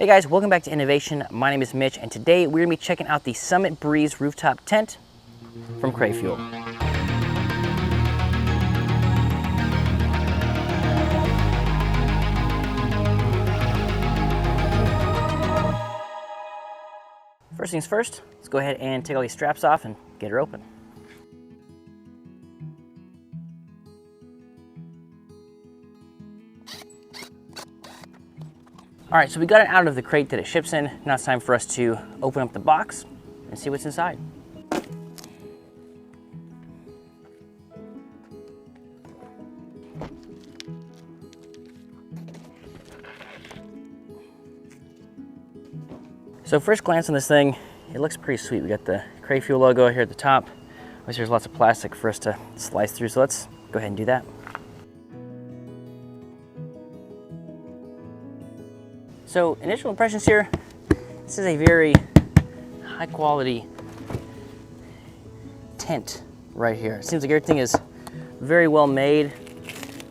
Hey guys, welcome back to Innovation. My name is Mitch, and today we're gonna be checking out the Summit Breeze rooftop tent from Crayfuel. First things first, let's go ahead and take all these straps off and get her open. All right, so we got it out of the crate that it ships in. Now it's time for us to open up the box and see what's inside. So first glance on this thing, it looks pretty sweet. We got the Crayfuel logo here at the top. Obviously there's lots of plastic for us to slice through, so let's go ahead and do that. So initial impressions here, this is a very high quality tent right here. It seems like everything is very well made,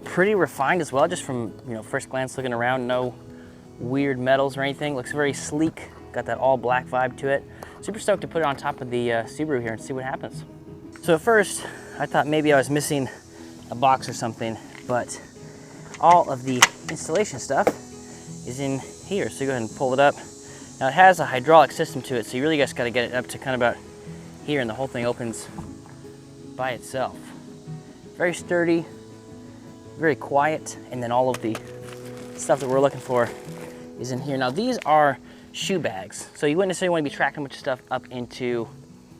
pretty refined as well, just from first glance looking around, no weird metals or anything. Looks very sleek, got that all black vibe to it. Super stoked to put it on top of the Subaru here and see what happens. So at first, I thought maybe I was missing a box or something, but all of the installation stuff is in here. So you go ahead and pull it up. Now it has a hydraulic system to it, so you really just got to get it up to kind of about here, and the whole thing opens by itself. Very sturdy, very quiet, and then all of the stuff that we're looking for is in here. Now these are shoe bags, so you wouldn't necessarily want to be tracking much stuff up into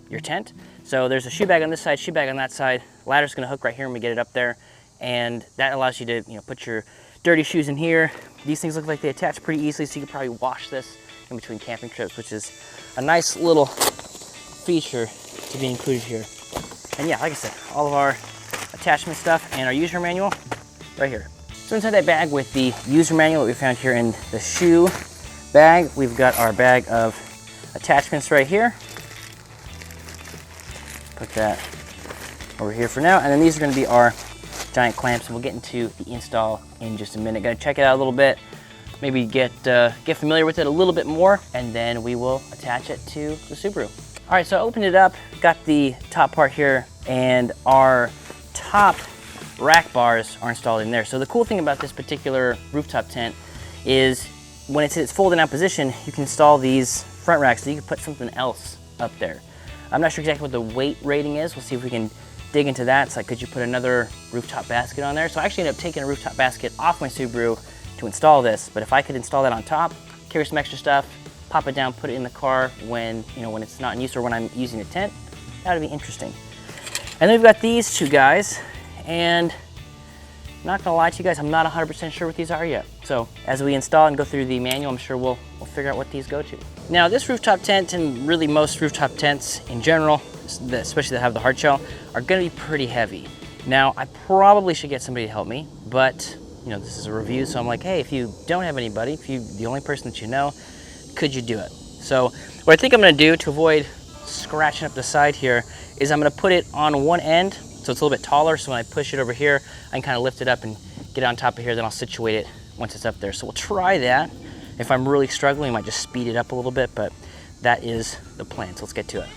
your tent. So there's a shoe bag on this side, shoe bag on that side. Ladder's going to hook right here when we get it up there, and that allows you to put your dirty shoes in here. These things look like they attach pretty easily, so you can probably wash this in between camping trips, which is a nice little feature to be included here. And yeah, like I said, all of our attachment stuff and our user manual right here. So inside that bag with the user manual that we found here in the shoe bag, we've got our bag of attachments right here. Put that over here for now, and then these are going to be our giant clamps, and we'll get into the install in just a minute. Gonna check it out a little bit, maybe get familiar with it a little bit more, and then we will attach it to the Subaru. All right, so I opened it up, got the top part here, and our top rack bars are installed in there. So the cool thing about this particular rooftop tent is when it's in its folded down position, you can install these front racks so you can put something else up there. I'm not sure exactly what the weight rating is. We'll see if we can dig into that. It's like, could you put another rooftop basket on there? So I actually ended up taking a rooftop basket off my Subaru to install this, but if I could install that on top, carry some extra stuff, pop it down, put it in the car when when it's not in use or when I'm using the tent, that would be interesting. And then we've got these two guys, and I'm not gonna lie to you guys, I'm not 100% sure what these are yet. So as we install and go through the manual, I'm sure we'll figure out what these go to. Now this rooftop tent, and really most rooftop tents in general, especially that have the hard shell, are gonna be pretty heavy. Now I probably should get somebody to help me, but this is a review, so I'm like, hey, if you don't have anybody, if you're the only person that you know, could you do it? So what I think I'm gonna do to avoid scratching up the side here is I'm gonna put it on one end so it's a little bit taller, so when I push it over here, I can kind of lift it up and get it on top of here, then I'll situate it once it's up there. So we'll try that. If I'm really struggling, I might just speed it up a little bit, but that is the plan, so let's get to it.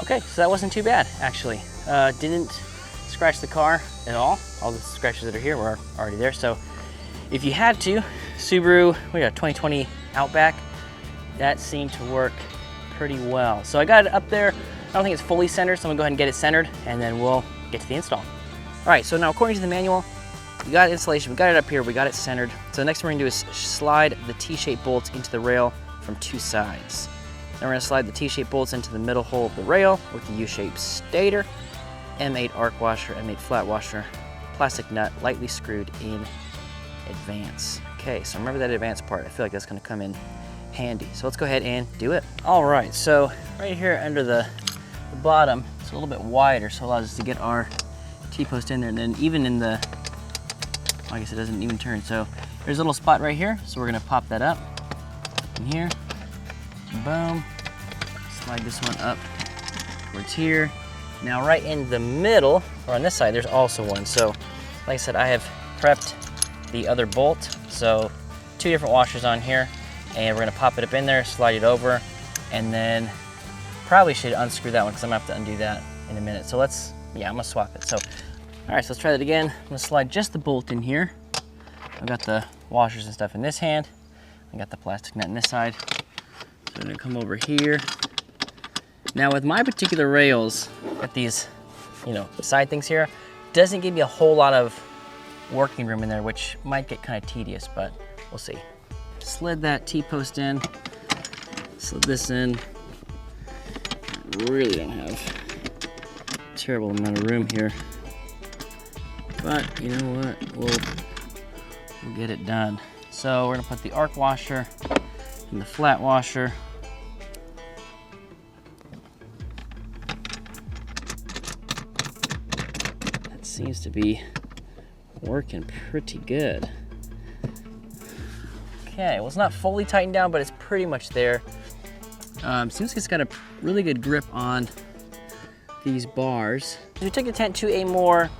Okay, so that wasn't too bad, actually. Didn't scratch the car at all. All the scratches that are here were already there. So if you had to, Subaru, we got a 2020 Outback, that seemed to work pretty well. So I got it up there. I don't think it's fully centered, so I'm gonna go ahead and get it centered, and then we'll get to the install. All right, so now according to the manual, we got installation, we got it up here, we got it centered. So the next thing we're gonna do is slide the T-shaped bolts into the rail from two sides. Then we're going to slide the T-shaped bolts into the middle hole of the rail with the U-shaped stator, M8 arc washer, M8 flat washer, plastic nut lightly screwed in advance. Okay, so remember that advance part. I feel like that's going to come in handy. So let's go ahead and do it. All right, so right here under the bottom, it's a little bit wider, so it allows us to get our T-post in there. And then even in the, I guess it doesn't even turn. So there's a little spot right here. So we're gonna pop that up in here. Boom. Slide this one up towards here. Now right in the middle, or on this side, there's also one. So like I said, I have prepped the other bolt. So 2 different washers on here, and we're gonna pop it up in there, slide it over, and then probably should unscrew that one because I'm gonna have to undo that in a minute. So let's, yeah, I'm gonna swap it. So, all right, so let's try that again. I'm gonna slide just the bolt in here. I've got the washers and stuff in this hand. I got the plastic nut in this side. So I'm gonna come over here. Now with my particular rails, at these, you know, side things here, doesn't give me a whole lot of working room in there, which might get kind of tedious, but we'll see. Slid that T-post in, slid this in. Really don't have a terrible amount of room here, but you know what, we'll get it done. So we're gonna put the arc washer and the flat washer. That seems to be working pretty good. Okay, well, it's not fully tightened down, but it's pretty much there. Seems like it's got a really good grip on these bars. We took the tent to a more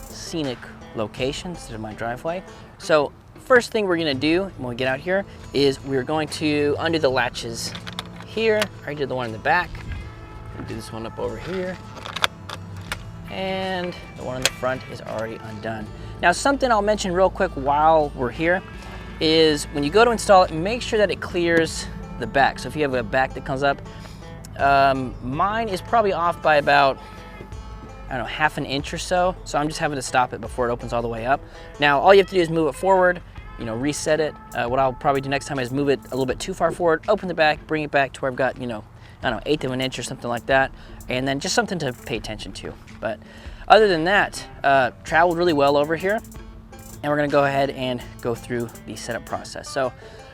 scenic location instead of my driveway. So first thing we're gonna do when we get out here is we're going to undo the latches here. I already did the one in the back. I'll do this one up over here. And the one in the front is already undone. Now, something I'll mention real quick while we're here is when you go to install it, make sure that it clears the back. So if you have a back that comes up, mine is probably off by about, I don't know, half an inch or so. So I'm just having to stop it before it opens all the way up. Now, all you have to do is move it forward, you know, reset it. What I'll probably do next time is move it a little bit too far forward, open the back, bring it back to where I've got, you know, I don't know, 1/8 of an inch or something like that. And then just something to pay attention to. But other than that, traveled really well over here. And we're gonna go ahead and go through the setup process. So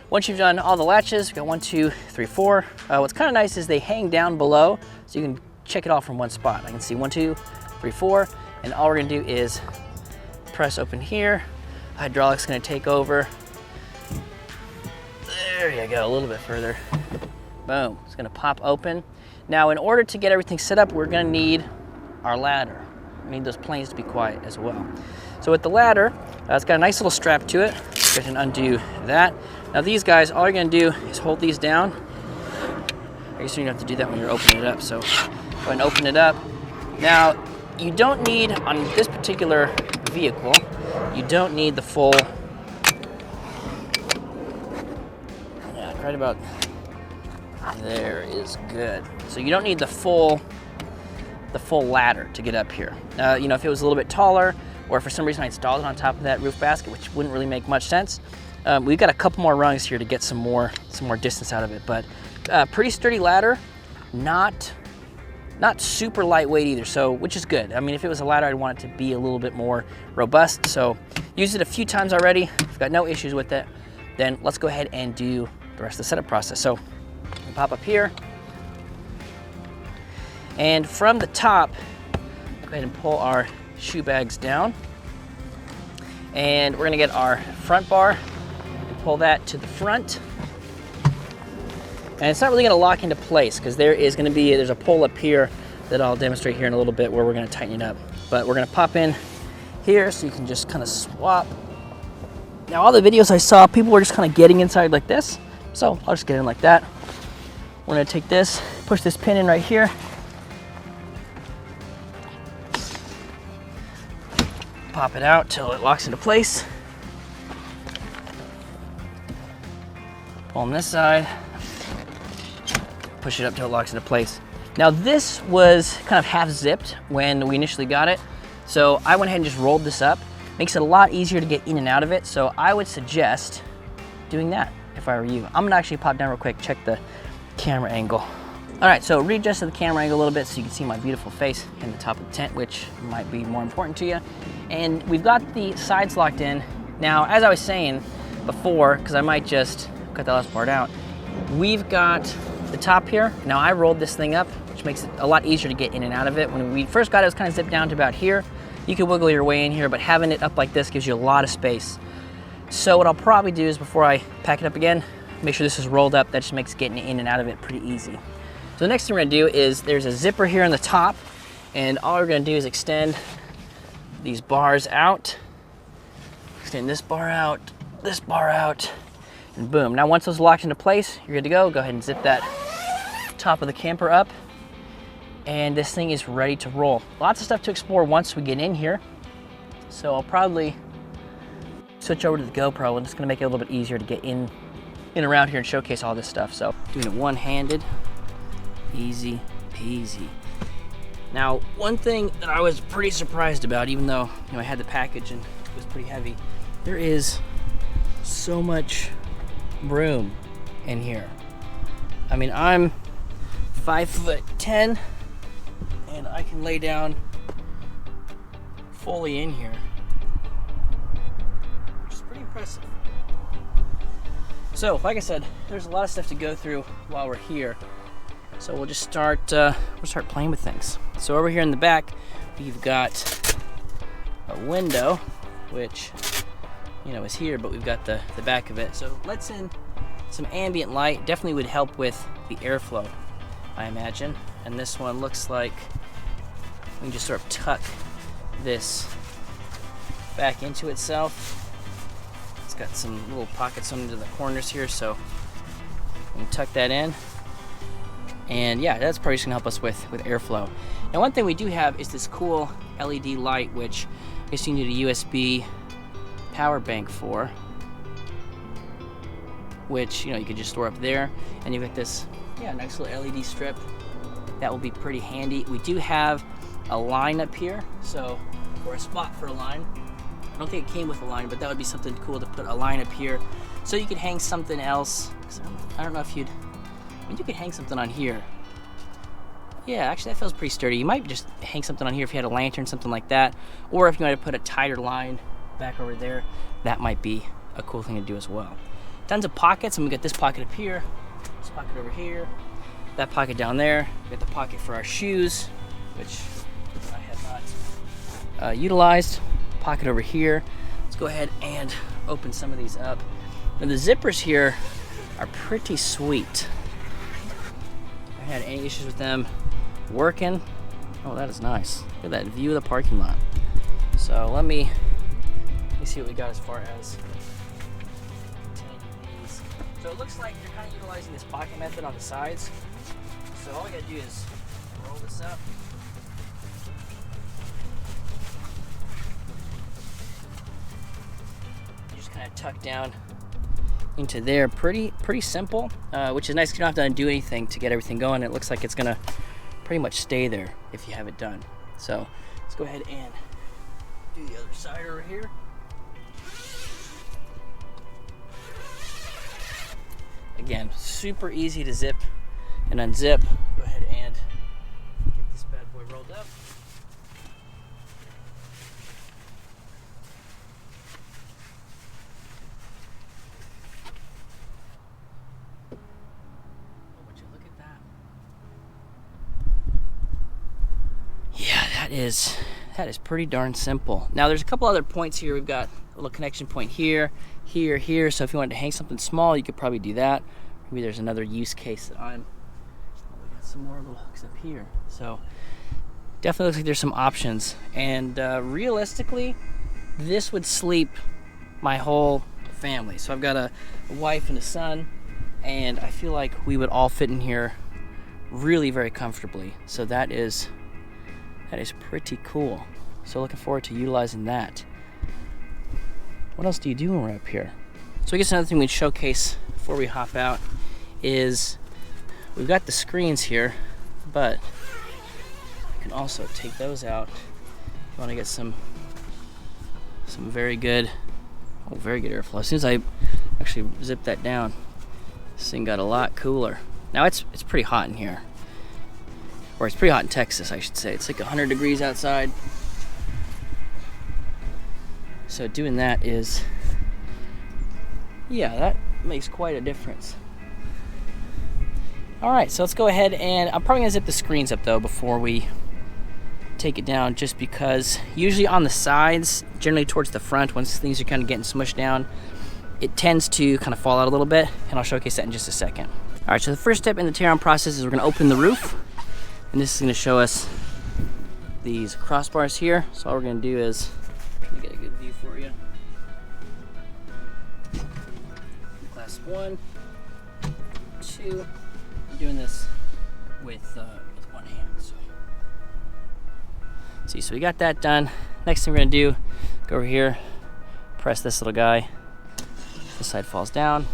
once you've done all the latches, we've got 1, 2, 3, 4. What's kind of nice is they hang down below, so you can check it all from one spot. I can see 1, 2, 3, 4, and all we're gonna do is press open here. Hydraulic's gonna take over. There you go, a little bit further. Boom, it's gonna pop open. Now, in order to get everything set up, we're gonna need our ladder. We need those planes to be quiet as well. So with the ladder, it's got a nice little strap to it. Go ahead and undo that. Now these guys, all you're gonna do is hold these down. I guess you don't have to do that when you're opening it up, so go ahead and open it up. Now, you don't need, on this particular vehicle, you don't need the full, yeah, right about there is good. So you don't need the full ladder to get up here. You know, if it was a little bit taller, or for some reason I installed it on top of that roof basket, which wouldn't really make much sense, we've got a couple more rungs here to get some more distance out of it. But pretty sturdy ladder, not super lightweight either, so which is good. I mean, if it was a ladder, I'd want it to be a little bit more robust. So used it a few times already. I've got no issues with it. Then let's go ahead and do the rest of the setup process. So we pop up here, and from the top, go ahead and pull our shoe bags down, and we're gonna get our front bar and pull that to the front. And it's not really gonna lock into place because there's a pull up here that I'll demonstrate here in a little bit where we're gonna tighten it up. But we're gonna pop in here so you can just kind of swap. Now, all the videos I saw, people were just kind of getting inside like this, so I'll just get in like that. We're gonna take this, push this pin in right here, pop it out till it locks into place. Pull on this side, push it up till it locks into place. Now, this was kind of half zipped when we initially got it, so I went ahead and just rolled this up. Makes it a lot easier to get in and out of it, so I would suggest doing that if I were you. I'm gonna actually pop down real quick, check the camera angle. All right, so readjusted the camera angle a little bit so you can see my beautiful face in the top of the tent, which might be more important to you. And we've got the sides locked in. Now, as I was saying before, because I might just cut that last part out, we've got the top here. Now, I rolled this thing up, which which makes it a lot easier to get in and out of it. When we first got it, it was kind of zipped down to about here. You can wiggle your way in here, but having it up like this gives you a lot of space. So what I'll probably do is before I pack it up again, make sure this is rolled up. That just makes getting in and out of it pretty easy. So the next thing we're gonna do is there's a zipper here on the top, and all we're gonna do is extend these bars out, extend this bar out, and boom. Now once those are locked into place, you're good to go. Go ahead and zip that top of the camper up, and this thing is ready to roll. Lots of stuff to explore once we get in here. So I'll probably switch over to the GoPro, and it's gonna make it a little bit easier to get in and around here and showcase all this stuff. So doing it one-handed, easy peasy. Now, one thing that I was pretty surprised about, even though I had the package and it was pretty heavy, there is so much room in here. I mean, I'm 5'10", and I can lay down fully in here, which is pretty impressive. So, like I said, there's a lot of stuff to go through while we're here. So we'll just start, playing with things. So over here in the back, we've got a window, which, is here, but we've got the back of it. So let's in some ambient light. Definitely would help with the airflow, I imagine. And this one looks like we can just sort of tuck this back into itself. It's got some little pockets under the corners here, so we can tuck that in. And yeah, that's probably just gonna help us with airflow. Now, one thing we do have is this cool LED light, which I guess you need a USB power bank for, which you could just store up there. And you've got this nice little LED strip that will be pretty handy. We do have a line up here, or a spot for a line. I don't think it came with a line, but that would be something cool to put a line up here, so you could hang something else. I don't know if you could hang something on here. Yeah, actually that feels pretty sturdy. You might just hang something on here if you had a lantern, something like that. Or if you wanted to put a tighter line back over there, that might be a cool thing to do as well. Tons of pockets, and we got this pocket up here, this pocket over here, that pocket down there. We got the pocket for our shoes, which I have not utilized. Pocket over here. Let's go ahead and open some of these up. Now the zippers here are pretty sweet. I haven't had any issues with them working. Oh, that is nice. Look at that view of the parking lot. So let me see what we got as far as these. So it looks like you're kind of utilizing this pocket method on the sides. So all we gotta do is roll this up. You just kind of tuck down into there. Pretty simple, which is nice because you don't have to undo anything to get everything going. It looks like it's gonna pretty much stay there if you have it done. So let's go ahead and do the other side over here. Again, super easy to zip and unzip. Go ahead and get this bad boy rolled up. That is pretty darn simple. Now there's a couple other points here. We've got a little connection point here, here. So if you wanted to hang something small, you could probably do that. Maybe there's another use case that we got some more little hooks up here. So definitely looks like there's some options. And realistically, this would sleep my whole family. So I've got a wife and a son, and I feel like we would all fit in here really very comfortably. So that is pretty cool. So looking forward to utilizing that. What else do you do when we're up here? So I guess another thing we'd showcase before we hop out is we've got the screens here, but you can also take those out if you want to get some very good airflow. As soon as I actually zip that down, this thing got a lot cooler. Now it's pretty hot in here. Or it's pretty hot in Texas, I should say. It's like 100 degrees outside. So doing that is, that makes quite a difference. All right, so let's go ahead, and I'm probably gonna zip the screens up though before we take it down, just because usually on the sides, generally towards the front, once things are kind of getting smushed down, it tends to kind of fall out a little bit, and I'll showcase that in just a second. All right, so the first step in the tear-on process is we're gonna open the roof, and this is gonna show us these crossbars here. So all we're gonna do is, let me get a good view for you. Class 1, 2, I'm doing this with one hand. So we got that done. Next thing we're gonna do, go over here, press this little guy. This side falls down.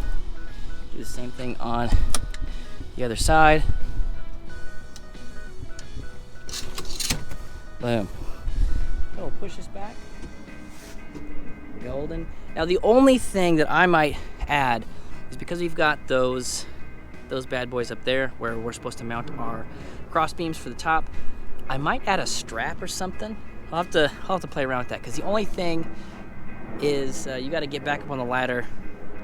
Do the same thing on the other side. Boom. So we'll push this back. Golden. Now the only thing that I might add is, because we've got those bad boys up there where we're supposed to mount our cross beams for the top, I might add a strap or something. I'll have to play around with that, because the only thing is you got to get back up on the ladder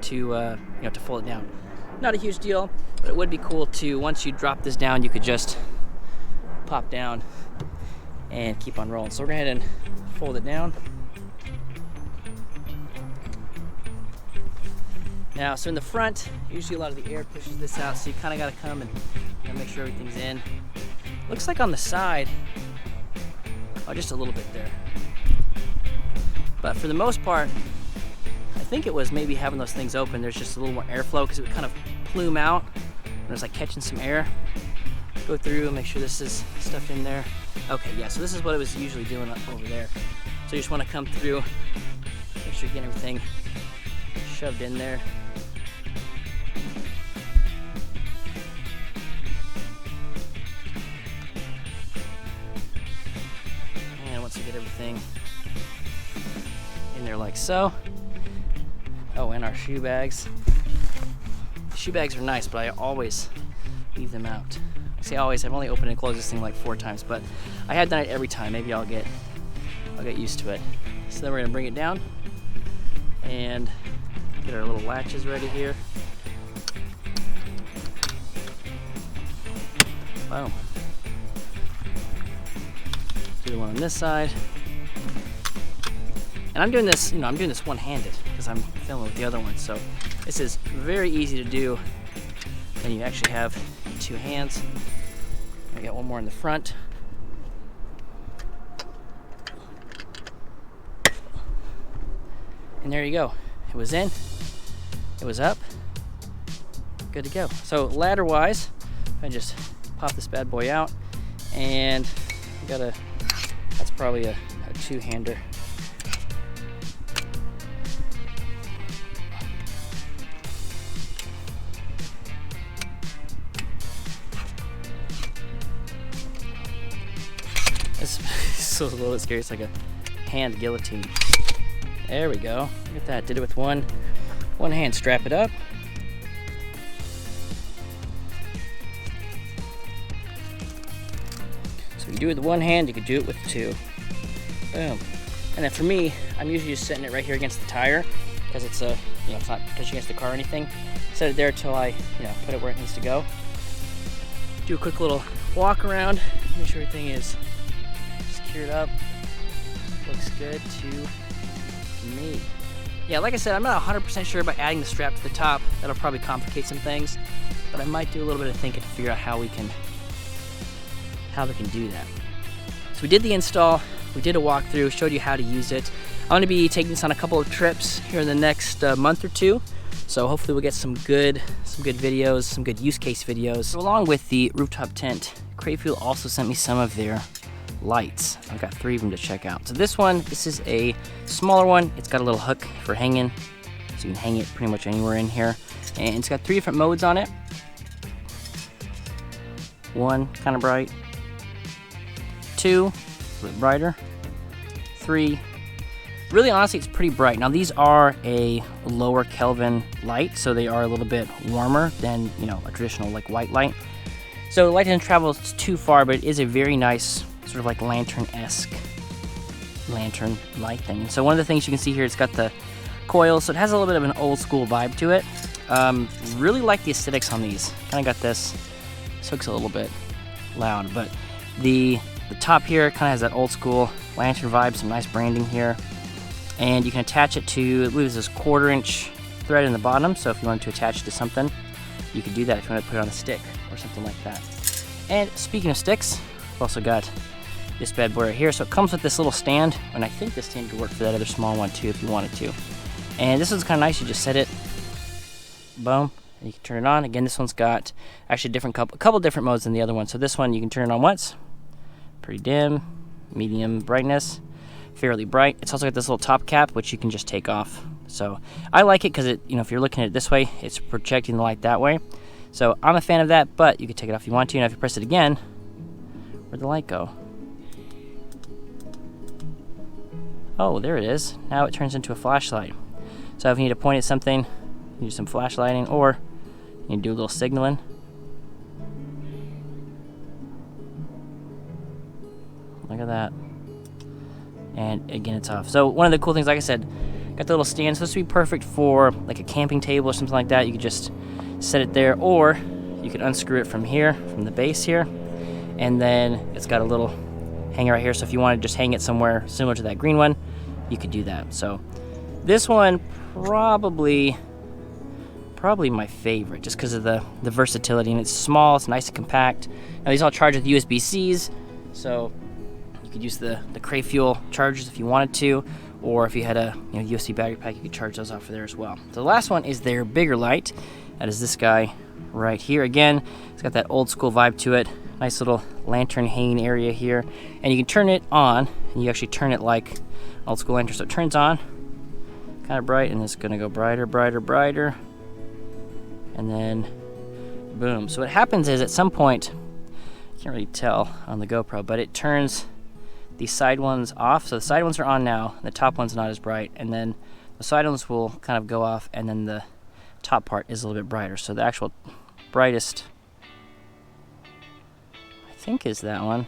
to to fold it down. Not a huge deal, but it would be cool to, once you drop this down, you could just pop down and keep on rolling. So we're gonna go ahead and fold it down. Now, so in the front, usually a lot of the air pushes this out, so you kind of got to come and make sure everything's in. Looks like on the side, oh, just a little bit there. But for the most part, I think it was maybe having those things open, there's just a little more airflow, because it would kind of plume out, and it's like catching some air. Go through and make sure this is stuffed in there. Okay, yeah, so this is what it was usually doing over there. So you just want to come through, make sure you get everything shoved in there. Once you get everything in there like so. Oh, and our shoe bags. Shoe bags are nice, but I always leave them out. I say always, I've only opened and closed this thing like 4 times, but I have done it every time. Maybe I'll get used to it. So then we're gonna bring it down and get our little latches ready here. Boom. Do the one on this side. And I'm doing this, I'm doing this one-handed because I'm filming with the other one. So this is very easy to do. And you actually have 2 hands. I got one more in the front. And there you go. It was in, it was up, good to go. So ladder-wise, I just pop this bad boy out, and you gotta, that's probably a 2-hander. It's a little bit scary. It's like a hand guillotine. There we go. Look at that. Did it with one hand. Strap it up. So you do it with one hand, you could do it with 2. Boom. And then for me, I'm usually just setting it right here against the tire, because it's it's not touching against the car or anything. Set it there till I put it where it needs to go. Do a quick little walk around, make sure everything is secured up. Looks good to me. Yeah, like I said, I'm not 100% sure about adding the strap to the top. That'll probably complicate some things, but I might do a little bit of thinking to figure out how we can do that. So we did the install, we did a walkthrough, showed you how to use it. I'm going to be taking this on a couple of trips here in the next month or 2. So hopefully we'll get some good videos, some good use case videos. So along with the rooftop tent, Crayfuel also sent me some of their lights. I've got 3 of them to check out. So this is a smaller one. It's got a little hook for hanging, so you can hang it pretty much anywhere in here. And it's got 3 different modes on it. 1, kind of bright. 2, a bit brighter. 3, really honestly, it's pretty bright. Now these are a lower Kelvin light, so they are a little bit warmer than a traditional like white light. So the light doesn't travel too far, but it is a very nice sort of like lantern-esque lantern light thing. And so one of the things you can see here, it's got the coil, so it has a little bit of an old school vibe to it. Really like the aesthetics on these. Kind of got this This hook's a little bit loud, but the top here kind of has that old school lantern vibe, some nice branding here. And you can attach it to, I believe this 1/4" thread in the bottom, so if you wanted to attach it to something, you could do that if you want to put it on a stick or something like that. And speaking of sticks, I've also got this bad boy right here. So it comes with this little stand, and I think this stand could work for that other small one too if you wanted to. And this one's kind of nice. You just set it, boom, and you can turn it on. Again, this one's got actually a couple different modes than the other one. So this one you can turn it on once, pretty dim, medium brightness, fairly bright. It's also got this little top cap which you can just take off. So I like it because it, if you're looking at it this way, it's projecting the light that way. So I'm a fan of that, but you can take it off if you want to. And if you press it again, where'd the light go? Oh, there it is. Now it turns into a flashlight. So if you need to point at something, you do some flashlighting, or you can do a little signaling. Look at that. And again, it's off. So one of the cool things, like I said, got the little stand. It's supposed to be perfect for like a camping table or something like that. You could just set it there, or you could unscrew it from here, from the base here, and then it's got a little hanger right here. So if you want to just hang it somewhere similar to that green one, you could do that. So this one probably my favorite, just because of the versatility, and it's small, it's nice and compact. Now these all charge with USB-Cs, so you could use the Crayfuel chargers if you wanted to, or if you had a USB battery pack, you could charge those off of there as well. So the last one is their bigger light. That is this guy right here. Again, it's got that old school vibe to it. Nice little lantern hanging area here, and you can turn it on, and you actually turn it like old school lantern. So it turns on, kind of bright, and it's gonna go brighter, brighter, brighter, and then boom. So what happens is at some point, you can't really tell on the GoPro, but it turns the side ones off. So the side ones are on now, the top one's not as bright, and then the side ones will kind of go off, and then the top part is a little bit brighter. So the actual brightest, I think, is that one.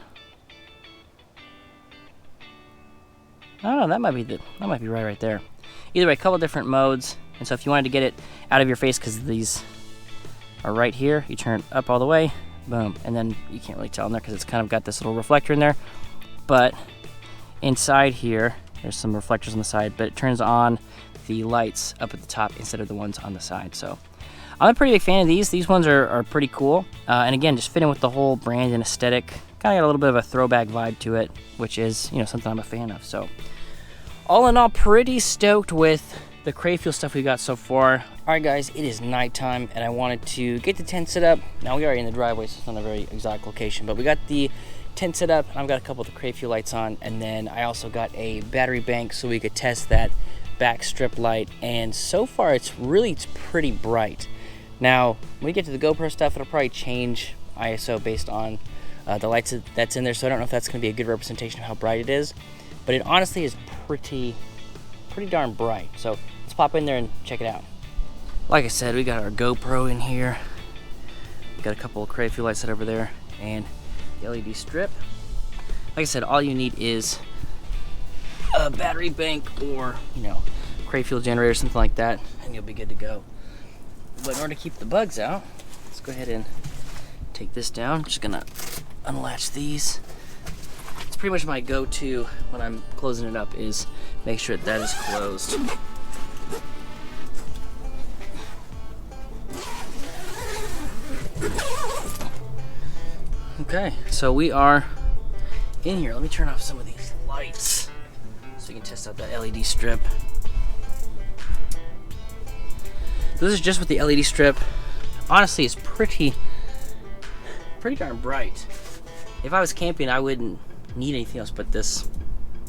Oh, that might be right there. Either way, a couple different modes. And so if you wanted to get it out of your face, because these are right here, you turn it up all the way, boom, and then you can't really tell in there because it's kind of got this little reflector in there. But inside here, there's some reflectors on the side, but it turns on the lights up at the top instead of the ones on the side. So I'm a pretty big fan of these. These ones are pretty cool. And again, just fit in with the whole brand and aesthetic. Kind of got a little bit of a throwback vibe to it, which is, something I'm a fan of. So all in all, pretty stoked with the Crayfuel stuff we got so far. All right, guys, it is nighttime, and I wanted to get the tent set up. Now, we are in the driveway, so it's not a very exotic location, but we got the tent set up, and I've got a couple of the Crayfuel lights on, and then I also got a battery bank so we could test that back strip light, and so far it's pretty bright. Now, when we get to the GoPro stuff, it'll probably change ISO based on the lights that's in there, so I don't know if that's going to be a good representation of how bright it is, but it honestly is pretty darn bright. So let's pop in there and check it out. Like I said, we got our GoPro in here. We got a couple of Crayfuel lights set over there, and the LED strip. Like I said, all you need is a battery bank or, Crayfuel generator, something like that, and you'll be good to go. But in order to keep the bugs out, let's go ahead and take this down. I'm just gonna unlatch these. It's pretty much my go-to when I'm closing it up, is make sure that is closed. Okay, so we are in here. Let me turn off some of these lights so we can test out that LED strip. This is just with the LED strip. Honestly, it's pretty darn bright. If I was camping, I wouldn't need anything else but this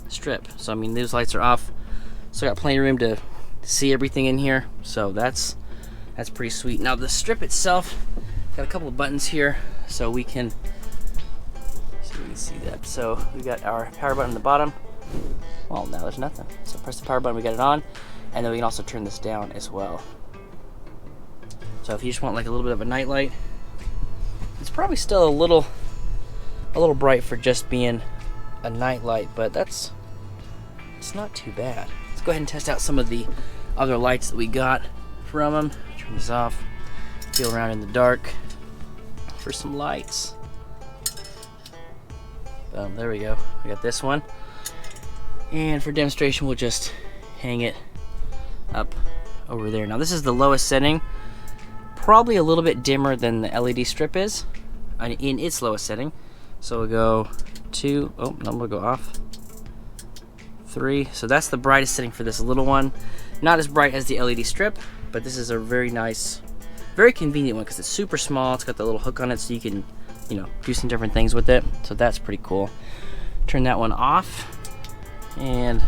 strip. So I mean, those lights are off, so I got plenty of room to see everything in here. So that's pretty sweet. Now the strip itself got a couple of buttons here, so we can see that. So we got our power button on the bottom. Well, now there's nothing. So press the power button, we got it on, and then we can also turn this down as well. So if you just want like a little bit of a night light, it's probably still a little bright for just being a night light, but it's not too bad. Let's go ahead and test out some of the other lights that we got from them. Turn this off, feel around in the dark. for some lights. Boom, there we go. We got this one. And for demonstration, we'll just hang it up over there. Now this is the lowest setting. Probably a little bit dimmer than the LED strip is in its lowest setting. So we'll go 2, oh, no, we'll go off. 3, so that's the brightest setting for this little one. Not as bright as the LED strip, but this is a very nice, very convenient one because it's super small. It's got the little hook on it so you can, you know, do some different things with it. So that's pretty cool. Turn that one off and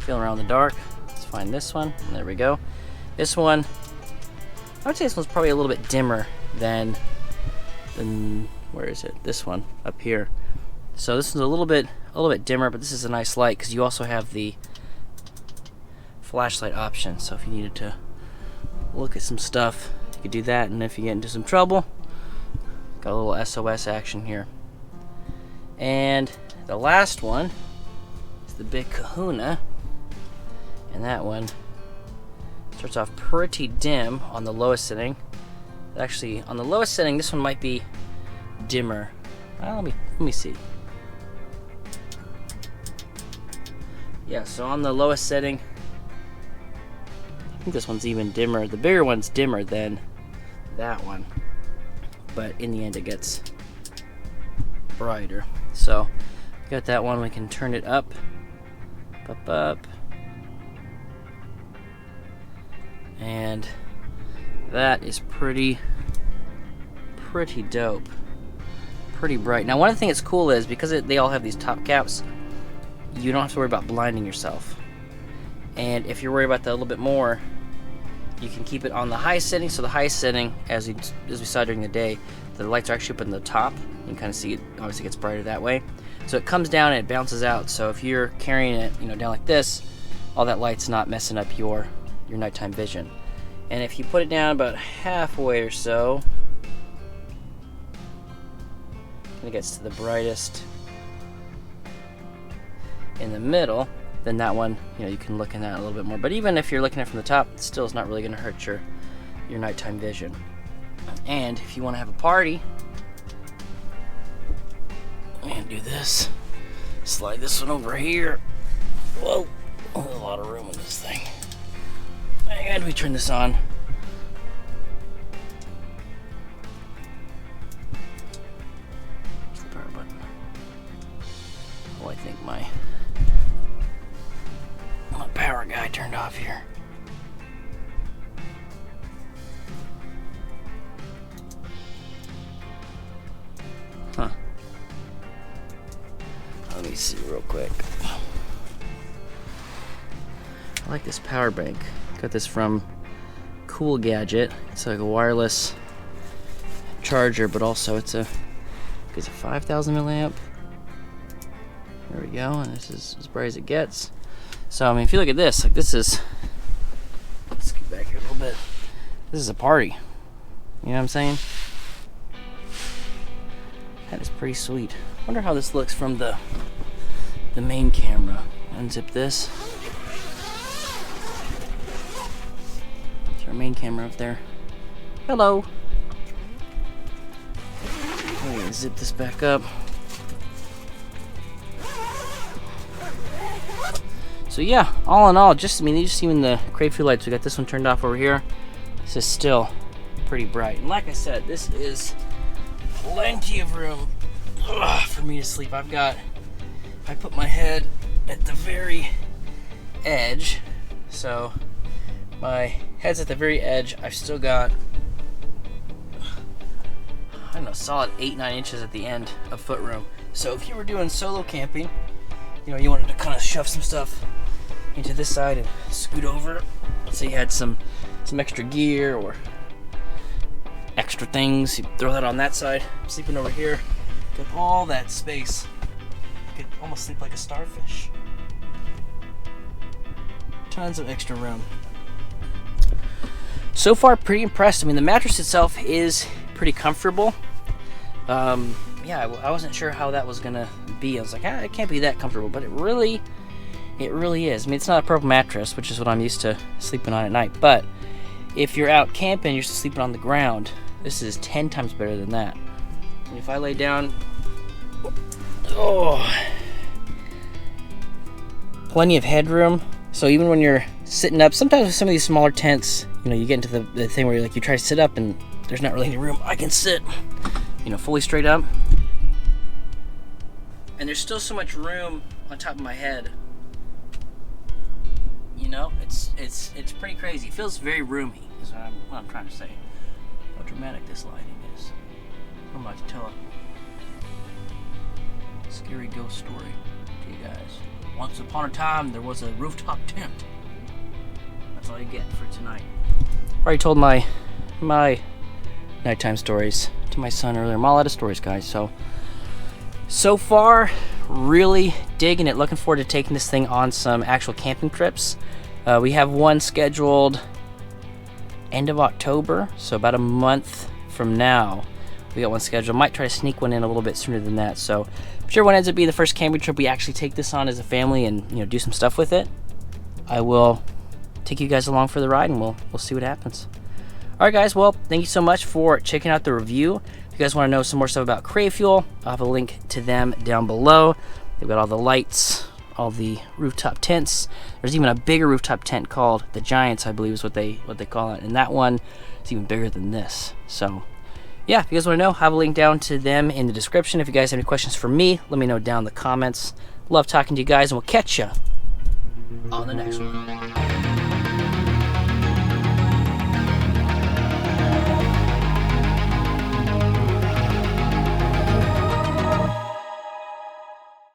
feeling around in the dark. Let's find this one. And there we go. This one, I would say this one's probably a little bit dimmer than where is it? This one up here. So this is a little bit dimmer, but this is a nice light because you also have the flashlight option. So if you needed to look at some stuff, you could do that. And if you get into some trouble, got a little SOS action here. And the last one is the big kahuna. And that one starts off pretty dim on the lowest setting. Actually, on the lowest setting, this one might be dimmer. Let me see. Yeah, so on the lowest setting, I think this one's even dimmer. The bigger one's dimmer than that one, but in the end it gets brighter. So we got that one. We can turn it up, up, and that is pretty dope, pretty bright. Now, one of the things that's cool is because they all have these top caps, you don't have to worry about blinding yourself. And if you're worried about that a little bit more, you can keep it on the highest setting. So the highest setting, as we saw during the day, the lights are actually up in the top. You can kind of see it obviously gets brighter that way. So it comes down and it bounces out. So if you're carrying it, you know, down like this, all that light's not messing up your nighttime vision. And if you put it down about halfway or so, and it gets to the brightest in the middle, then that one, you know, you can look in that a little bit more. But even if you're looking at it from the top, it still is not really going to hurt your nighttime vision. And if you want to have a party, and do this, slide this one over here. Whoa, a lot of room in this thing. And we turn this on. Where's the power button? Oh, I think my power guy turned off here. Huh. Let me see real quick. I like this power bank. Got this from Cool Gadget. It's like a wireless charger, but also it's a 5,000 milliamp. There we go, and this is as bright as it gets. So I mean, if you look at this, like this is, let's get back here a little bit. This is a party. You know what I'm saying? That is pretty sweet. Wonder how this looks from the main camera. Unzip this. There's our main camera up there. Hello. I'm gonna zip this back up. So yeah, all in all, just even the Crayfuel lights, we got this one turned off over here. This is still pretty bright. And like I said, this is plenty of room for me to sleep. I put my head at the very edge. So my head's at the very edge. I've still got, I don't know, solid 8-9 inches at the end of foot room. So if you were doing solo camping, you know, you wanted to kind of shove some stuff into this side and scoot over. Let's say you had some extra gear or extra things, you throw that on that side. I'm sleeping over here, got all that space. You could almost sleep like a starfish. Tons of extra room. So far, pretty impressed. I mean, the mattress itself is pretty comfortable. Yeah, I wasn't sure how that was gonna be. I was like, it can't be that comfortable, but it really is. I mean, it's not a purple mattress, which is what I'm used to sleeping on at night, but if you're out camping, you're sleeping on the ground, this is 10 times better than that. If I lay down, oh, plenty of headroom. So even when you're sitting up, sometimes with some of these smaller tents, you know, you get into the thing where you try to sit up and there's not really any room. I can sit, you know, fully straight up. And there's still so much room on top of my head. You know, it's pretty crazy. It feels very roomy, is what I'm trying to say. How dramatic this lighting is. I'm about to tell a scary ghost story to you guys. Once upon a time, there was a rooftop tent. That's all you get for tonight. I already told my nighttime stories to my son earlier. I'm all out of stories, guys. So far, really digging it. Looking forward to taking this thing on some actual camping trips. We have one scheduled end of October, so about a month from now. We got one scheduled. Might try to sneak one in a little bit sooner than that. So, whichever one ends up being the first camping trip we actually take this on as a family and, you know, do some stuff with it, I will take you guys along for the ride and we'll see what happens. All right, guys. Well, thank you so much for checking out the review. If you guys want to know some more stuff about Crayfuel, I'll have a link to them down below. They've got all the lights, all the rooftop tents. There's even a bigger rooftop tent called the Giants, I believe is what they call it, and that one is even bigger than this. So yeah, if you guys want to know, have a link down to them in the description. If you guys have any questions for me, let me know down in the comments. Love talking to you guys, and we'll catch you on the next one.